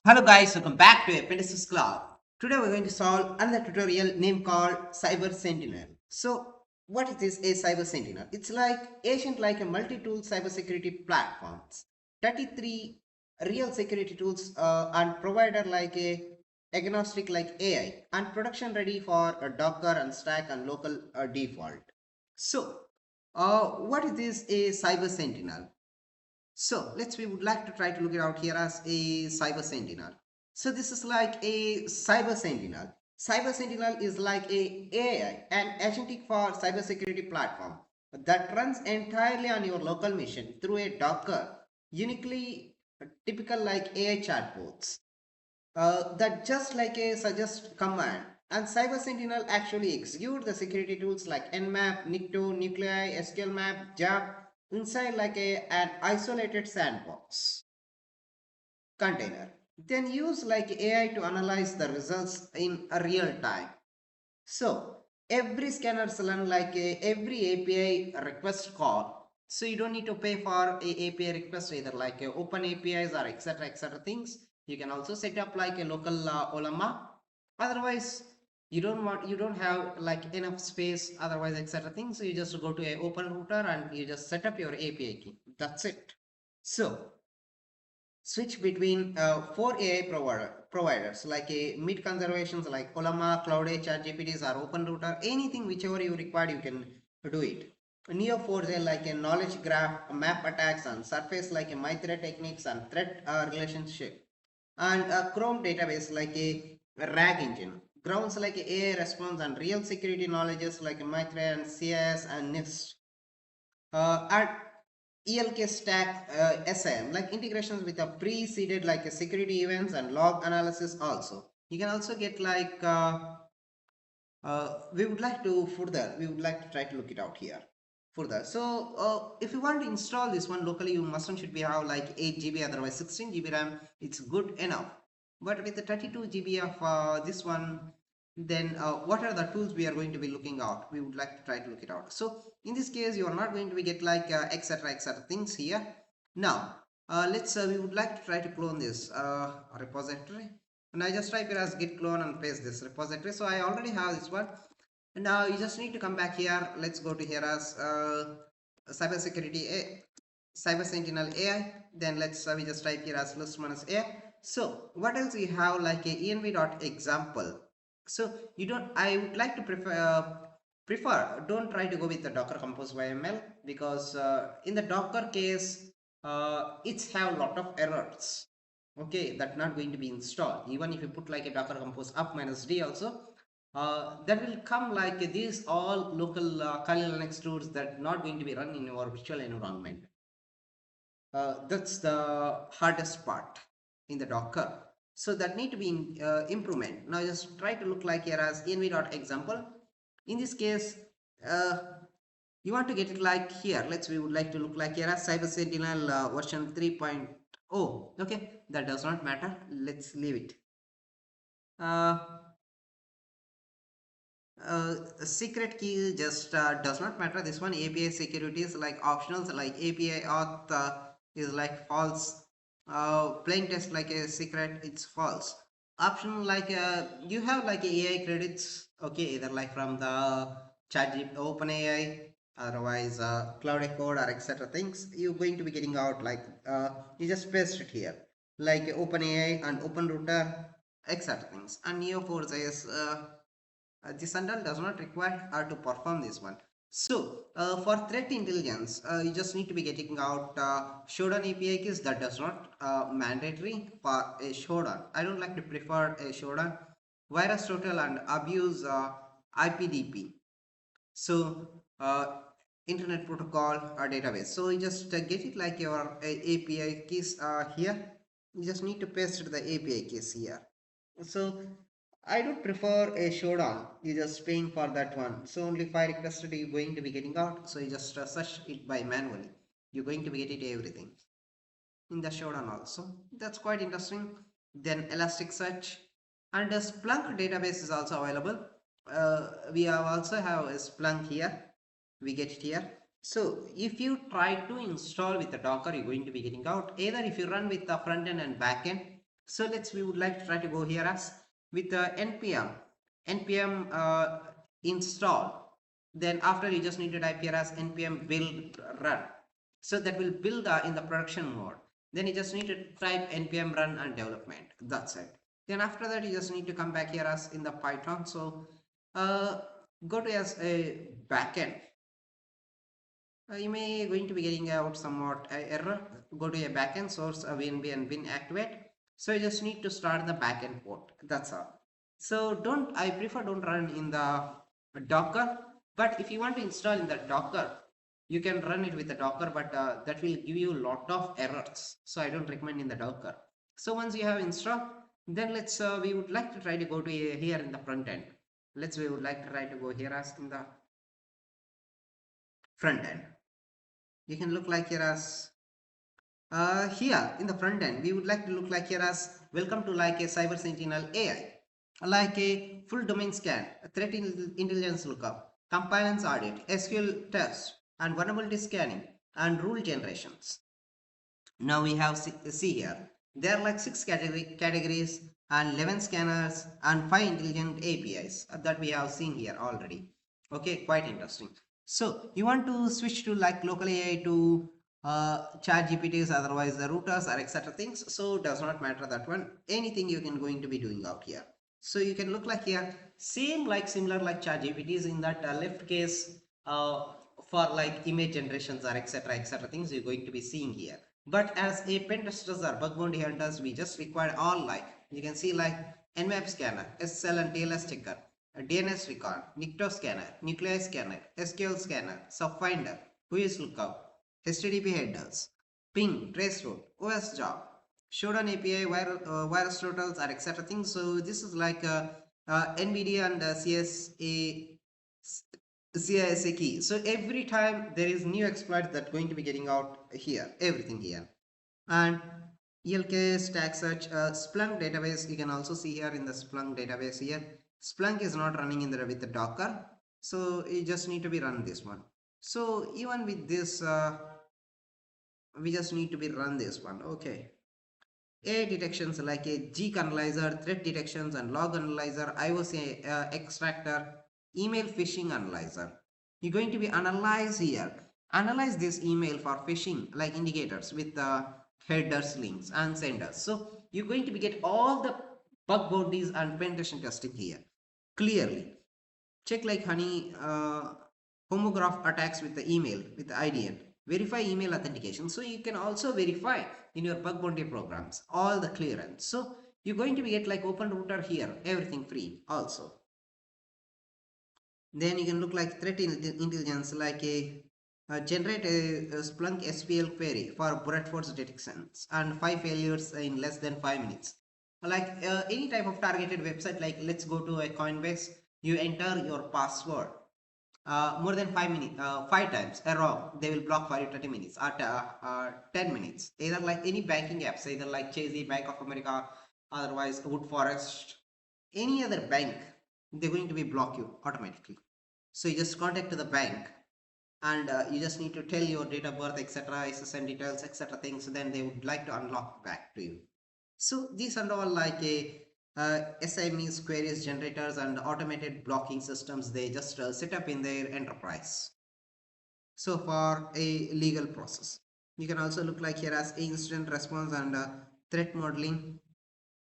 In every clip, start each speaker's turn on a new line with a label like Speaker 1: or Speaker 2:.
Speaker 1: Hello guys, welcome back to Appendices Club. Today we're going to solve another tutorial name called Cyber Sentinel. So what is this a Cyber Sentinel? It's like agent like a multi-tool cybersecurity platforms. 33 real security tools and provider like a agnostic like AI and production ready for a Docker and stack and local default. So what is this a Cyber Sentinel? So we would like to try to look it out here as a cyber sentinel. So this is like a cyber sentinel. Cyber sentinel is like a AI, an agentic for cybersecurity platform that runs entirely on your local machine through a Docker, uniquely typical like AI chatbots that just like a suggest command. And Cyber Sentinel actually execute the security tools like Nmap, Nikto, Nuclei, SQL Map, JAB inside like an isolated sandbox container. Then use like AI to analyze the results in a real time. So every scanner learn like every API request call. So you don't need to pay for a API request either like open APIs or etc things. You can also set up like a local Olama. Otherwise, you don't have like enough space. Otherwise, etc things. So you just go to a open router and you just set up your API key. That's it. So switch between four AI providers like a mid conservations like Olama, Cloud Chat GPTs or Open Router, anything whichever you require, you can do it. Neo4j like a knowledge graph, map attacks, and surface like a MyThreat techniques and threat relationship. And a Chrome database like a RAG engine. Grounds like a AI response and real security knowledges like a MyThreat and CIS and NIST. And ELK stack SIM, like integrations with a pre-seeded like a security events and log analysis also. You can also get like, we would like to try to look it out here further. So if you want to install this one locally, you must and should be have like 8 GB, otherwise 16 GB RAM, it's good enough. But with the 32 GB of this one, then what are the tools we are going to be looking out? We would like to try to look it out. So in this case, you are not going to be get like etc things here. Now, we would like to try to clone this repository. And I just type it as git clone and paste this repository. So I already have this one. And now you just need to come back here. Let's go to here as cybersecurity cyber sentinel AI. Then we just type here as list minus AI. So what else we have like a env.example. So you don't, I would like to prefer don't try to go with the Docker Compose YML because in the Docker case it's have a lot of errors. Okay, that not going to be installed. Even if you put like a Docker Compose up minus D also, that will come like these all local Kali Linux tools that not going to be run in your virtual environment. That's the hardest part in the Docker. So that need to be improvement. Now just try to look like here as env.example. In this case, uh, you want to get it like here. We would like to look like here as Cyber Sentinel version 3.0. Okay, that does not matter. Let's leave it. Uh, secret key just does not matter. This one API security is like optionals like API auth is like false. Plain text like a secret, it's false. Optional like you have like AI credits. Okay, either like from the ChatGPT, OpenAI, otherwise Cloud Code or etc. things. You're going to be getting out like you just paste it here like OpenAI and OpenRouter, etc. things. And Neo4j is the Sandal does not require her to perform this one. So for threat intelligence, you just need to be getting out showdown API keys. That does not mandatory for a showdown. I don't like to prefer a showdown. Virus total and abuse IPDP. So internet protocol or database. So you just get it like your API keys here. You just need to paste the API keys here. So I do prefer a showdown. You just paying for that one. So only 5 requests you're going to be getting out. So you just search it by manually. You're going to be getting everything in the showdown also. That's quite interesting. Then Elasticsearch and the Splunk database is also available. We have also have a Splunk here. We get it here. So if you try to install with the Docker, you're going to be getting out. Either if you run with the front end and back end, So let's we would like to try to go here as with npm install. Then after you just need to type here as npm build run. So that will build in the production mode. Then you just need to type npm run and development. That's it. Then after that you just need to come back here as in the Python. So uh, go to as a backend. You may going to be getting out somewhat error. Go to a backend source winb and win activate. So you just need to start the backend port. That's all. So I prefer don't run in the Docker. But if you want to install in the Docker, you can run it with the Docker, but that will give you a lot of errors. So I don't recommend in the Docker. So once you have installed, then we would like to try to go to here in the front end. We would like to try to go here as in the front end. You can look like here as here in the front end, we would like to look like here as welcome to like a cyber sentinel AI, like a full domain scan, a intelligence lookup, compliance audit, SQL test, and vulnerability scanning, and rule generations. Now we have see here, there are like categories and 11 scanners and 5 intelligent APIs that we have seen here already. Okay, quite interesting. So you want to switch to like local AI to chat GPTs, otherwise the routers or etc things. So does not matter that one. Anything you can going to be doing out here. So you can look like here, similar like chat GPTs in that left case for like image generations or etc things you're going to be seeing here. But as a pen testers or bug bounty hunters, we just require all like you can see like Nmap scanner, SSL and TLS checker, a DNS record, Nikto scanner, nuclei scanner, SQL scanner, subfinder, whois lookup, HTTP headers, ping, traceroute, OS job, showdown API, virus totals, or etc. things. So this is like NVIDIA and CISA key. So every time there is new exploit that going to be getting out here, everything here. And ELK stack search Splunk database, you can also see here in the Splunk database here. Splunk is not running in the with the Docker, so you just need to be run this one. So even with this, we just need to be run this one. Okay. AI detections like a G analyzer, threat detections and log analyzer, IOC extractor, email phishing analyzer. You're going to be analyze here. Analyze this email for phishing like indicators with the headers, links and senders. So you're going to be get all the bug bounties and penetration testing here clearly. Check like honey homograph attacks with the email with the IDN. Verify email authentication. So you can also verify in your bug bounty programs all the clearance. So you're going to be get like open router here, everything free also. Then you can look like threat intelligence like generate a Splunk SPL query for brute force detections and 5 failures in less than 5 minutes. Like any type of targeted website, like let's go to a Coinbase, you enter your password more than 5 minutes, 5 times wrong, they will block for you 30 minutes or 10 minutes. Either like any banking apps, either like Chase, Bank of America, otherwise Wood Forest, any other bank, they're going to be block you automatically. So you just contact to the bank and you just need to tell your date of birth, etc., SSN details, etc. things. Then they would like to unlock back to you. So these are all like a SIMEs, queries, generators, and automated blocking systems. They just set up in their enterprise. So for a legal process, you can also look like here as incident response and threat modeling,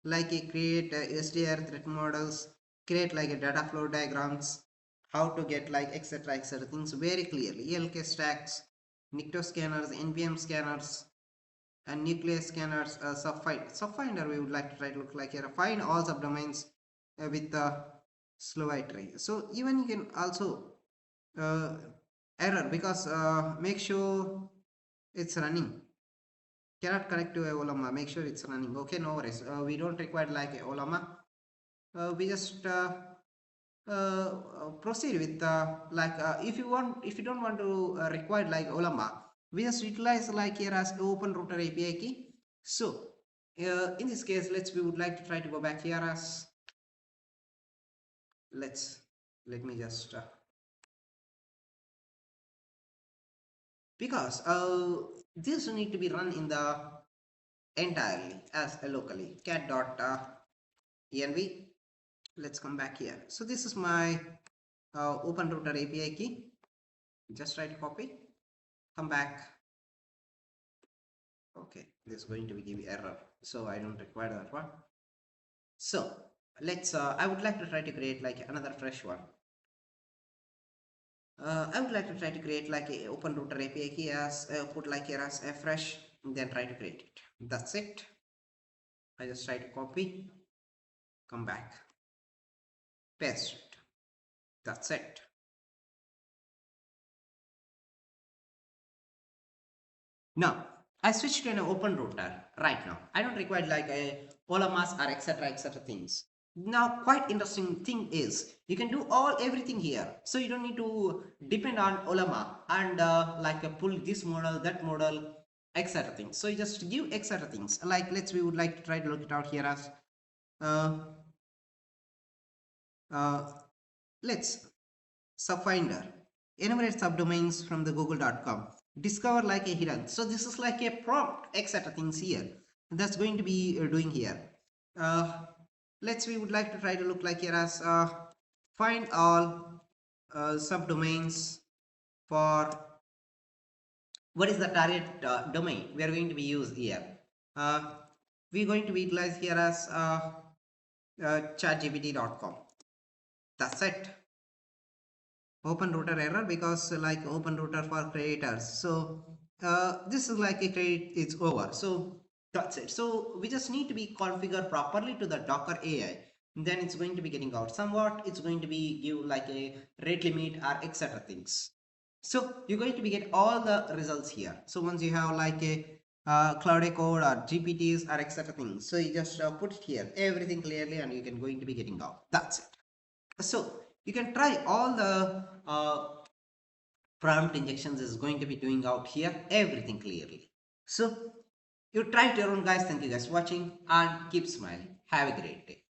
Speaker 1: like a create SDR threat models, create like a data flow diagrams, how to get like etc things very clearly. ELK stacks, Nikto scanners, NPM scanners, and nucleus scanners. Subfinder we would like to try to look like here. Find all subdomains with the slow iterary. So even you can also uh, error because make sure it's running. Cannot connect to a Olama. Make sure it's running. Okay, no worries. We don't require like a Olama. We just proceed with like if you don't want to require like Olama, we just utilize like here as open router API key. So in this case, we would like to try to go back here as let me just because this need to be run in the entirely as a locally cat.env. Let's come back here. So this is my open router API key. Just try to copy, come back. Okay, this is going to be give error, so I don't require that one. So let's I would like to try to create like another fresh one. I would like to try to create like a open router API key as put like here as a fresh, then try to create it. That's it. I just try to copy, come back, paste it. That's it. Now I switch to an open router right now. I don't require like a Olamas or etc things. Now quite interesting thing is you can do everything here. So you don't need to depend on Olama and like pull this model, that model, etc things. So you just give etc things. Like we would like to try to look it out here as uh, uh, let's subfinder enumerate subdomains from the google.com, discover like a hidden. So this is like a prompt etc things here that's going to be doing here. uh, we would like to try to look like here as find all subdomains for what is the target domain we are going to be used here. uh, we're going to be utilize here as chatgpt.com. That's it. Open router error because like open router for creators. So this is like a credit is over. So that's it. So we just need to be configured properly to the Docker AI. Then it's going to be getting out somewhat. It's going to be give like a rate limit or etc things. So you're going to be get all the results here. So once you have like a cloud code or GPTs or etc things, so you just put it here everything clearly and you can going to be getting out. That's it. So you can try all the prompt injections is going to be doing out here everything clearly. So you try it your own guys. Thank you guys for watching and keep smiling. Have a great day.